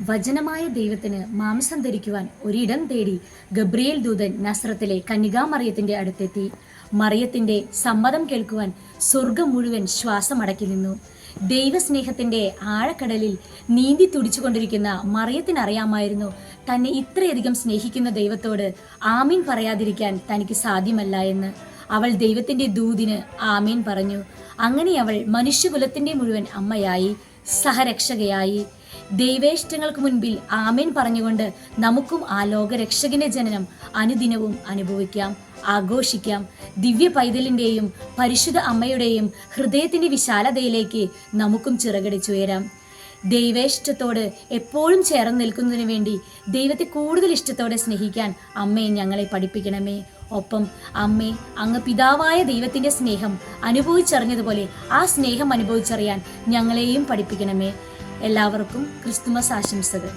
വചനമായ ദൈവത്തിന് മാംസം ധരിക്കുവാൻ ഒരിടം തേടി ഗബ്രിയേൽ ദൂതൻ നസ്രത്തിലെ കന്യകാമറിയത്തിന്റെ അടുത്തെത്തി. മറിയത്തിന്റെ സമ്മതം കേൾക്കുവാൻ സ്വർഗം മുഴുവൻ ശ്വാസമടക്കി നിന്നു. ദൈവസ്നേഹത്തിന്റെ ആഴക്കടലിൽ നീന്തി തുടിച്ചുകൊണ്ടിരിക്കുന്ന മറിയത്തിനറിയാമായിരുന്നു തന്നെ ഇത്രയധികം സ്നേഹിക്കുന്ന ദൈവത്തോട് ആമീൻ പറയാതിരിക്കാൻ തനിക്ക് സാധ്യമല്ല എന്ന്. അവൾ ദൈവത്തിന്റെ ദൂതിന് ആമീൻ പറഞ്ഞു. അങ്ങനെ അവൾ മനുഷ്യകുലത്തിന്റെ മുഴുവൻ അമ്മയായി, സഹരക്ഷകയായി. ദൈവേഷ്ടങ്ങൾക്ക് മുൻപിൽ ആമേൻ പറഞ്ഞുകൊണ്ട് നമുക്കും ആ ലോകരക്ഷകന്റെ ജനനം അനുദിനവും അനുഭവിക്കാം, ആഘോഷിക്കാം. ദിവ്യ പൈതലിന്റെയും പരിശുദ്ധ അമ്മയുടെയും ഹൃദയത്തിന്റെ വിശാലതയിലേക്ക് നമുക്കും ചിറകടിച്ചുയരാം. ദൈവേഷ്ടത്തോട് എപ്പോഴും ചേർന്ന് നിൽക്കുന്നതിന് വേണ്ടി ദൈവത്തെ കൂടുതൽ ഇഷ്ടത്തോടെ സ്നേഹിക്കാൻ അമ്മയെ ഞങ്ങളെ പഠിപ്പിക്കണമേ. ഒപ്പം അമ്മേ, അങ്ങ് പിതാവായ ദൈവത്തിന്റെ സ്നേഹം അനുഭവിച്ചറിഞ്ഞതുപോലെ ആ സ്നേഹം അനുഭവിച്ചറിയാൻ ഞങ്ങളെയും പഠിപ്പിക്കണമേ. എല്ലാവർക്കും ക്രിസ്തുമസ് ആശംസകൾ.